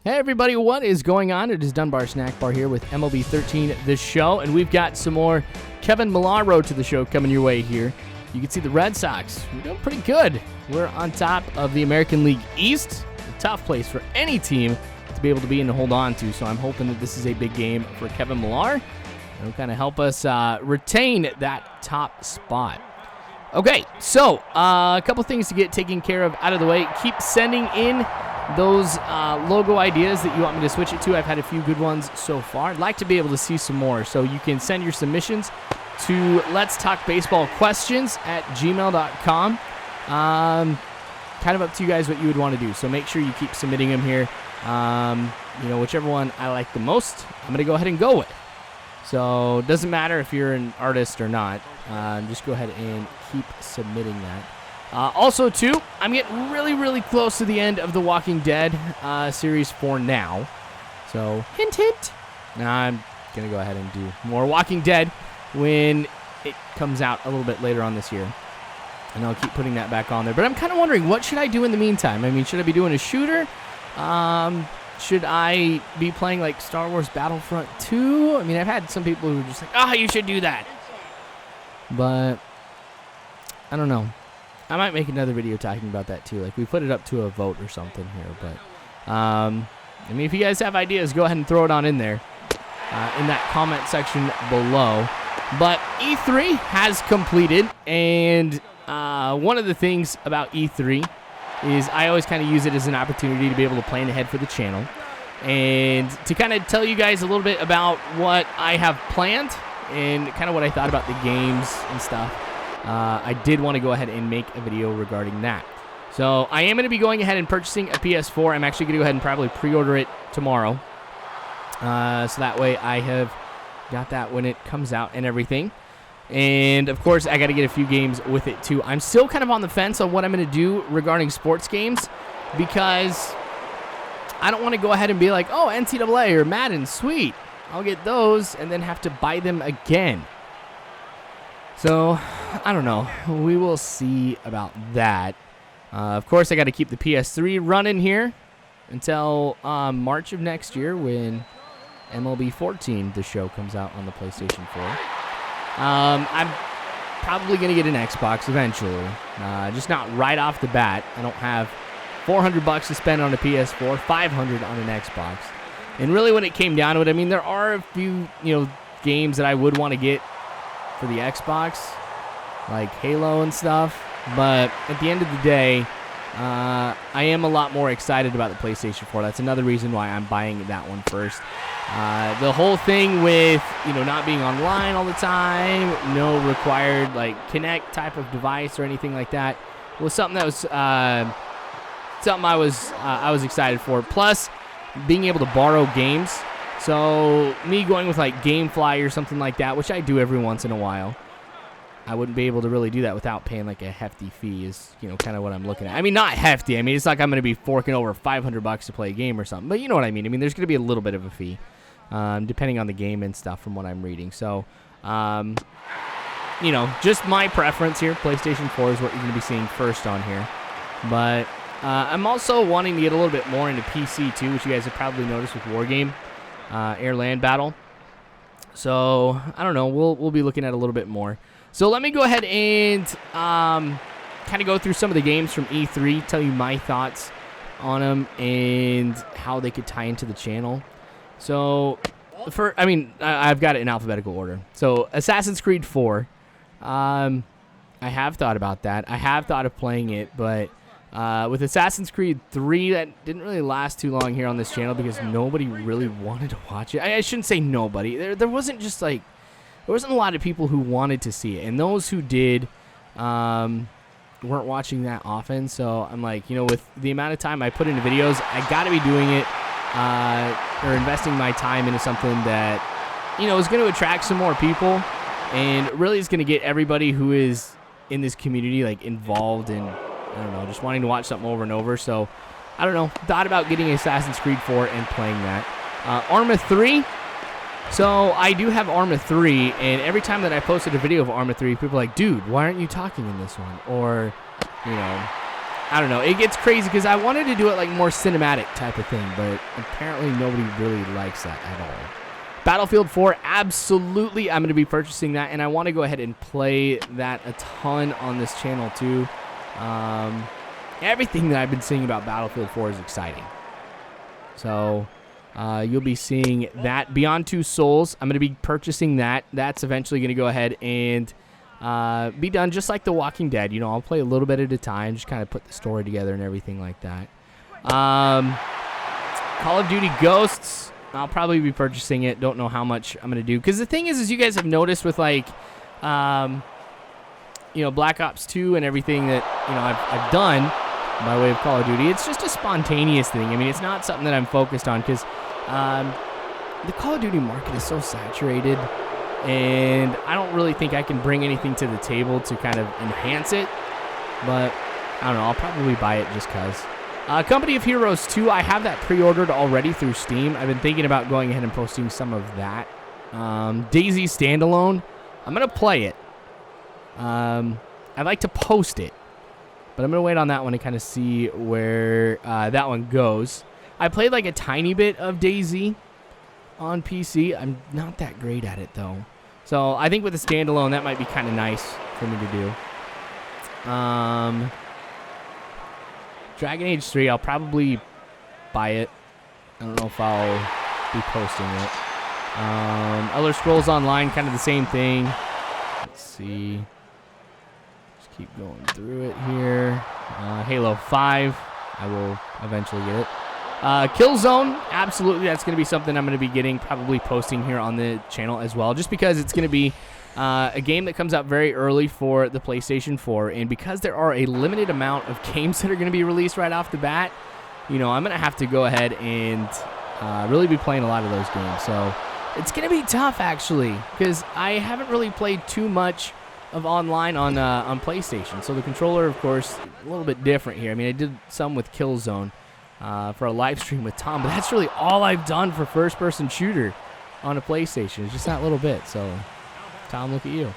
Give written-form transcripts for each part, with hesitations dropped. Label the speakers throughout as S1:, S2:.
S1: Hey everybody, what is going on? It is Dunbar Snackbar here with MLB 13, the show, and we've got some more Kevin Millar road to the show coming your way here. You can see the Red Sox, we're doing pretty good. We're on top of the American League East, a tough place for any team to be able to be and to hold on to, so I'm hoping that this is a big game for Kevin Millar. It'll kind of help us retain that top spot. Okay, so a couple things to get taken care of out of the way. Keep sending in those logo ideas that you want me to switch it to. I've had a few good ones so far. I'd like to be able to see some more, so you can send your submissions to letstalkbaseballquestions@gmail.com. Kind of up to you guys what you would want to do, so make sure you keep submitting them here. Whichever one I like the most, I'm going to go ahead and go with. So it doesn't matter if you're an artist or not. Just go ahead and keep submitting that. Also, too, I'm getting really, really close to the end of the Walking Dead series for now. So, hint, hint. Now I'm going to go ahead and do more Walking Dead when it comes out a little bit later on this year. And I'll keep putting that back on there. But I'm kind of wondering, what should I do in the meantime? I mean, should I be doing a shooter? Should I be playing, like, Star Wars Battlefront 2? I mean, I've had some people who are just like, you should do that. But, I don't know. I might make another video talking about that too. Like, we put it up to a vote or something here. But, if you guys have ideas, go ahead and throw it on in there in that comment section below. But E3 has completed, and one of the things about E3 is I always kind of use it as an opportunity to be able to plan ahead for the channel and to kind of tell you guys a little bit about what I have planned and kind of what I thought about the games and stuff. I did want to go ahead and make a video regarding that. So I am going to be going ahead and purchasing a PS4. I'm actually going to go ahead and probably pre-order it tomorrow. So that way I have got that when it comes out and everything. And, of course, I got to get a few games with it, too. I'm still kind of on the fence on what I'm going to do regarding sports games because I don't want to go ahead and be like, NCAA or Madden, sweet. I'll get those and then have to buy them again. So, I don't know. We will see about that. Of course, I got to keep the PS3 running here until March of next year when MLB 14, the show, comes out on the PlayStation 4. I'm probably going to get an Xbox eventually. Just not right off the bat. I don't have $400 to spend on a PS4, $500 on an Xbox. And really when it came down to it, I mean, there are a few, games that I would want to get for the Xbox, like Halo and stuff. But at the end of the day, I am a lot more excited about the PlayStation 4. That's another reason why I'm buying that one first. The whole thing with, not being online all the time, no required, Kinect type of device or anything like that was something that was something I was excited for. Plus, being able to borrow games. So, me going with, GameFly or something like that, which I do every once in a while, I wouldn't be able to really do that without paying, a hefty fee is, kind of what I'm looking at. I mean, not hefty. I mean, it's like I'm going to be forking over $500 to play a game or something. But you know what I mean. I mean, there's going to be a little bit of a fee, depending on the game and stuff from what I'm reading. So, just my preference here. PlayStation 4 is what you're going to be seeing first on here. But I'm also wanting to get a little bit more into PC, too, which you guys have probably noticed with War Game. Air-land battle. So, I don't know. We'll be looking at a little bit more. So, let me go ahead and kind of go through some of the games from E3, tell you my thoughts on them and how they could tie into the channel. So, I've got it in alphabetical order. So, Assassin's Creed 4. I have thought about that. I have thought of playing it, but with Assassin's Creed 3, that didn't really last too long here on this channel because nobody really wanted to watch it. I shouldn't say nobody. There wasn't just there wasn't a lot of people who wanted to see it, and those who did weren't watching that often. So I'm like, with the amount of time I put into videos, I got to be doing it or investing my time into something that is going to attract some more people and really is going to get everybody who is in this community involved in. I don't know, just wanting to watch something over and over. So, I don't know, thought about getting Assassin's Creed 4 and playing that. Arma 3. So, I do have Arma 3, and every time that I posted a video of Arma 3, people are like, dude, why aren't you talking in this one? Or, I don't know. It gets crazy because I wanted to do it like more cinematic type of thing, but apparently nobody really likes that at all. Battlefield 4, absolutely, I'm going to be purchasing that, and I want to go ahead and play that a ton on this channel too. Everything that I've been seeing about Battlefield 4 is exciting. So you'll be seeing that. Beyond Two Souls, I'm going to be purchasing that. That's eventually going to go ahead and be done just like The Walking Dead. You know, I'll play a little bit at a time, just kind of put the story together and everything like that. Call of Duty Ghosts, I'll probably be purchasing it. Don't know how much I'm going to do. Because the thing is you guys have noticed with, like, you know, Black Ops 2 and everything that, you know, I've done by way of Call of Duty, it's just a spontaneous thing. I mean, it's not something that I'm focused on because the Call of Duty market is so saturated, and I don't really think I can bring anything to the table to kind of enhance it. But, I don't know, I'll probably buy it just because. Company of Heroes 2, I have that pre-ordered already through Steam. I've been thinking about going ahead and posting some of that. DayZ Standalone, I'm going to play it. I'd like to post it, but I'm going to wait on that one to kind of see where that one goes. I played like a tiny bit of DayZ on PC. I'm not that great at it, though. So I think with a standalone, that might be kind of nice for me to do. Dragon Age 3, I'll probably buy it. I don't know if I'll be posting it. Elder Scrolls Online, kind of the same thing. Let's see. Just keep going through it here. Halo 5, I will eventually get it. Killzone, absolutely, that's going to be something I'm going to be getting, probably posting here on the channel as well, just because it's going to be a game that comes out very early for the PlayStation 4, and because there are a limited amount of games that are going to be released right off the bat, you know, I'm going to have to go ahead and really be playing a lot of those games. So it's going to be tough, actually, because I haven't really played too much of online on PlayStation. So the controller, of course, a little bit different here. I mean, I did some with Killzone for a live stream with Tom, but that's really all I've done for first-person shooter on a PlayStation. It's just that little bit, so... Tom, look at you.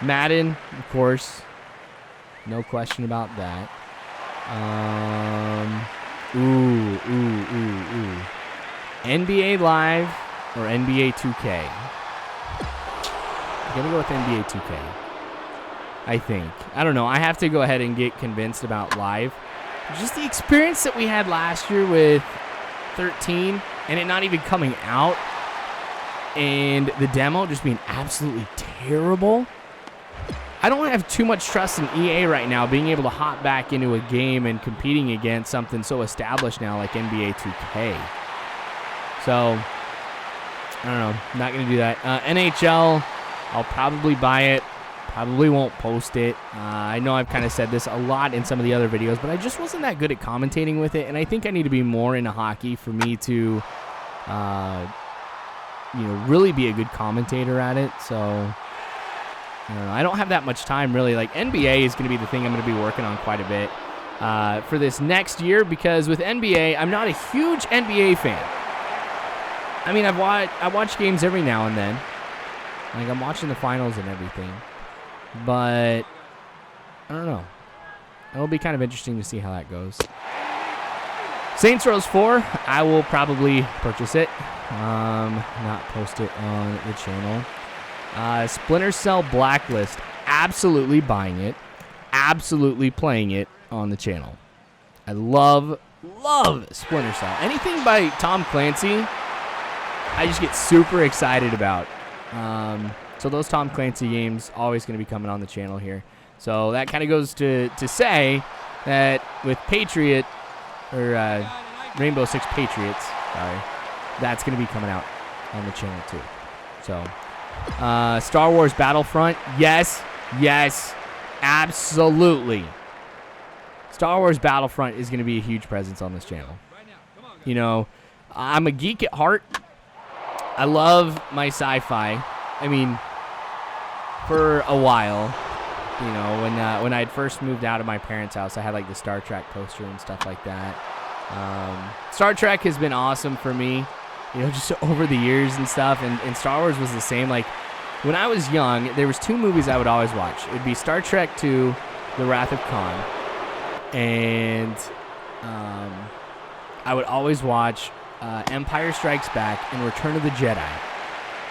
S1: Madden, of course. No question about that. NBA Live or NBA 2K? I'm going to go with NBA 2K. I think. I don't know. I have to go ahead and get convinced about Live. Just the experience that we had last year with 13 and it not even coming out, and the demo just being absolutely terrible. I don't have too much trust in EA right now being able to hop back into a game and competing against something so established now like NBA 2K. So, I don't know. Not going to do that. NHL, I'll probably buy it. Probably won't post it. I know I've kind of said this a lot in some of the other videos, but I just wasn't that good at commentating with it, and I think I need to be more into hockey for me to... you know, really be a good commentator at it. So, I don't know. I don't have that much time, really. Like, NBA is going to be the thing I'm going to be working on quite a bit for this next year, because with NBA, I'm not a huge NBA fan. I mean, I watch games every now and then. Like, I'm watching the finals and everything. But, I don't know. It'll be kind of interesting to see how that goes. Saints Row 4, I will probably purchase it. Not post it on the channel. Splinter Cell Blacklist, absolutely buying it, absolutely playing it on the channel. I love Splinter Cell. Anything by Tom Clancy, I just get super excited about. So those Tom Clancy games always going to be coming on the channel here. So that kind of goes to say that with Patriot, or Rainbow Six Patriots, sorry, that's going to be coming out on the channel too. So, Star Wars Battlefront, yes, absolutely. Star Wars Battlefront is going to be a huge presence on this channel. You know, I'm a geek at heart. I love my sci-fi. I mean, for a while, you know, when I had first moved out of my parents' house, I had like the Star Trek poster and stuff like that. Star Trek has been awesome for me, you know, just over the years and stuff. And Star Wars was the same. Like, when I was young, there was two movies I would always watch. It would be Star Trek 2 The Wrath of Khan. And I would always watch Empire Strikes Back and Return of the Jedi.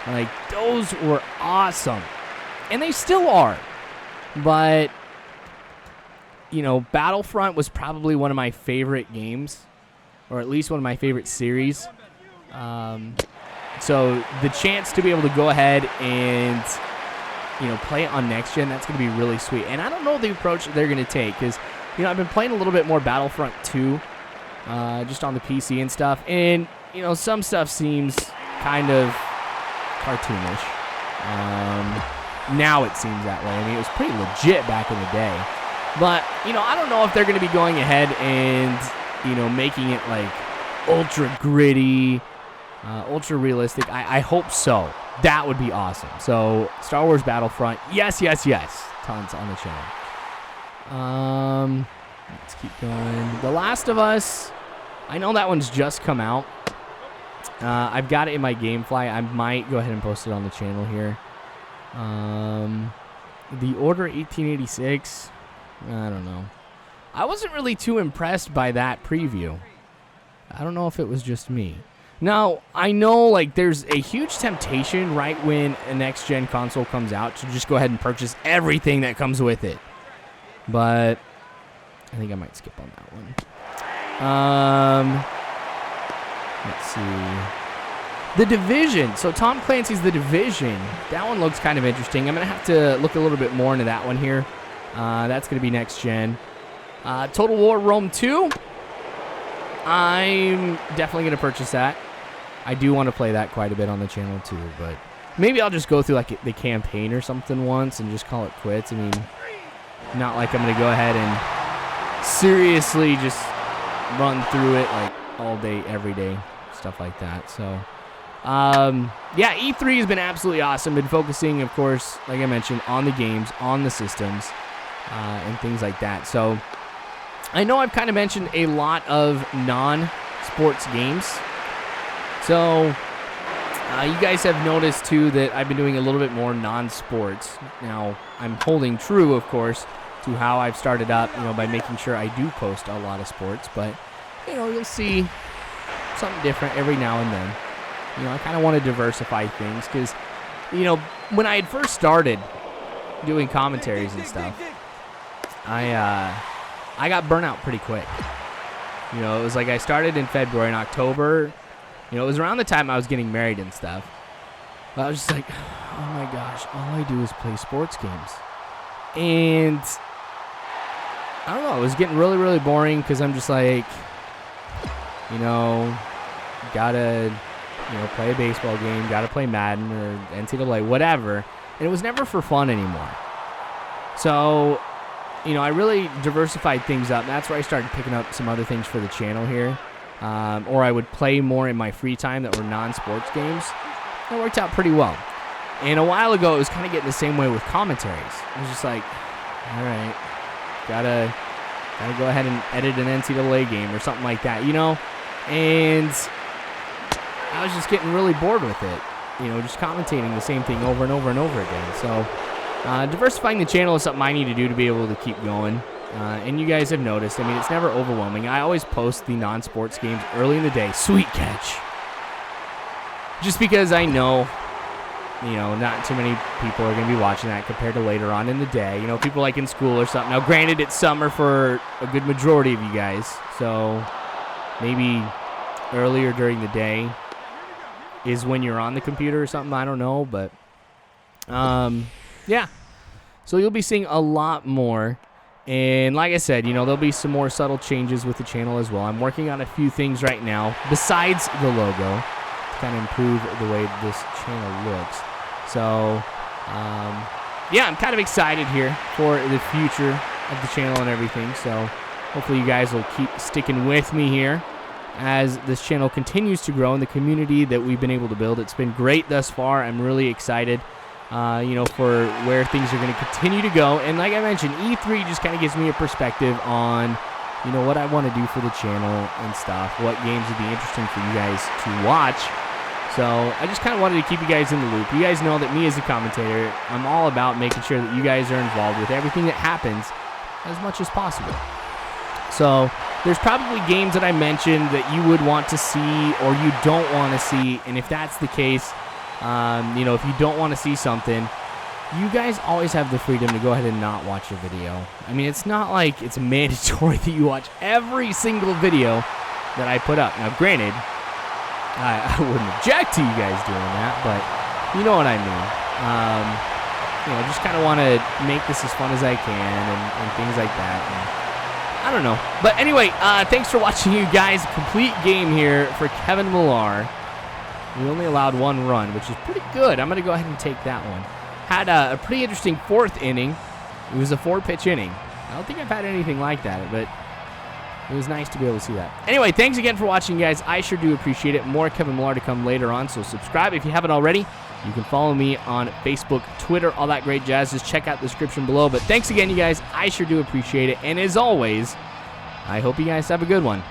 S1: Like, those were awesome. And they still are. But, you know, Battlefront was probably one of my favorite games, or at least one of my favorite series. So the chance to be able to go ahead and, you know, play it on next gen, that's going to be really sweet. And I don't know the approach that they're going to take, because, you know, I've been playing a little bit more Battlefront 2, just on the PC and stuff. And, you know, some stuff seems kind of cartoonish. Now it seems that way. I mean, it was pretty legit back in the day. But, you know, I don't know if they're going to be going ahead and, you know, making it like ultra gritty, ultra realistic. I hope so. That would be awesome. So, Star Wars Battlefront, yes, yes, yes. Tons on the channel. Let's keep going. The Last of Us, I know that one's just come out. I've got it in my GameFly. I might go ahead and post it on the channel here. The Order 1886, I don't know. I wasn't really too impressed by that preview. I don't know if it was just me. Now, I know, like, there's a huge temptation right when a next-gen console comes out to just go ahead and purchase everything that comes with it. But I think I might skip on that one. Let's see. The Division. So Tom Clancy's The Division. That one looks kind of interesting. I'm going to have to look a little bit more into that one here. That's going to be next gen. Total War Rome 2. I'm definitely going to purchase that. I do want to play that quite a bit on the channel too, but maybe I'll just go through like the campaign or something once and just call it quits. I mean, not like I'm going to go ahead and seriously just run through it like all day, every day, stuff like that. So, yeah, E3 has been absolutely awesome. Been focusing, of course, like I mentioned, on the games, on the systems, and things like that. So, I know I've kind of mentioned a lot of non-sports games. So, you guys have noticed, too, that I've been doing a little bit more non-sports. Now, I'm holding true, of course, to how I've started up, you know, by making sure I do post a lot of sports. But, you know, you'll see something different every now and then. You know, I kind of want to diversify things because, you know, when I had first started doing commentaries and stuff, I got burnt out pretty quick. You know, it was like I started in February and October. You know, it was around the time I was getting married and stuff. But I was just like, oh my gosh, all I do is play sports games. And I don't know, it was getting really, really boring because I'm just like, you know, gotta, you know, play a baseball game, gotta play Madden or NCAA, whatever. And it was never for fun anymore. So, you know, I really diversified things up. And that's where I started picking up some other things for the channel here. Or I would play more in my free time that were non-sports games. That worked out pretty well. And a while ago, it was kind of getting the same way with commentaries. I was just like, all right, gotta go ahead and edit an NCAA game or something like that, you know? And I was just getting really bored with it. You know, just commentating the same thing over and over and over again. So, diversifying the channel is something I need to do to be able to keep going. And you guys have noticed, I mean, it's never overwhelming. I always post the non-sports games early in the day. Sweet catch. Just because I know, you know, not too many people are going to be watching that compared to later on in the day. You know, people like in school or something. Now, granted, it's summer for a good majority of you guys. So, maybe earlier during the day is when you're on the computer or something. I don't know, but, yeah. So, you'll be seeing a lot more. And like I said, you know, there'll be some more subtle changes with the channel as well. I'm working on a few things right now, besides the logo, to kind of improve the way this channel looks. So, yeah, I'm kind of excited here for the future of the channel and everything. So, hopefully you guys will keep sticking with me here as this channel continues to grow and the community that we've been able to build. It's been great thus far. I'm really excited. You know, for where things are going to continue to go. And like I mentioned, E3 just kind of gives me a perspective on, you know, what I want to do for the channel and stuff, what games would be interesting for you guys to watch. So I just kind of wanted to keep you guys in the loop. You guys know that me as a commentator, I'm all about making sure that you guys are involved with everything that happens as much as possible. So there's probably games that I mentioned that you would want to see or you don't want to see, and if that's the case, if you don't want to see something, you guys always have the freedom to go ahead and not watch a video. I mean, it's not like it's mandatory that you watch every single video that I put up. Now, granted, I wouldn't object to you guys doing that, but you know what I mean. Just kind of want to make this as fun as I can and things like that. And I don't know. But anyway, thanks for watching, you guys. Complete game here for Kevin Millar. We only allowed 1 run, which is pretty good. I'm going to go ahead and take that one. Had a pretty interesting 4th inning. It was a 4-pitch inning. I don't think I've had anything like that, but it was nice to be able to see that. Anyway, thanks again for watching, guys. I sure do appreciate it. More Kevin Millar to come later on, so subscribe if you haven't already. You can follow me on Facebook, Twitter, all that great jazz. Just check out the description below. But thanks again, you guys. I sure do appreciate it. And as always, I hope you guys have a good one.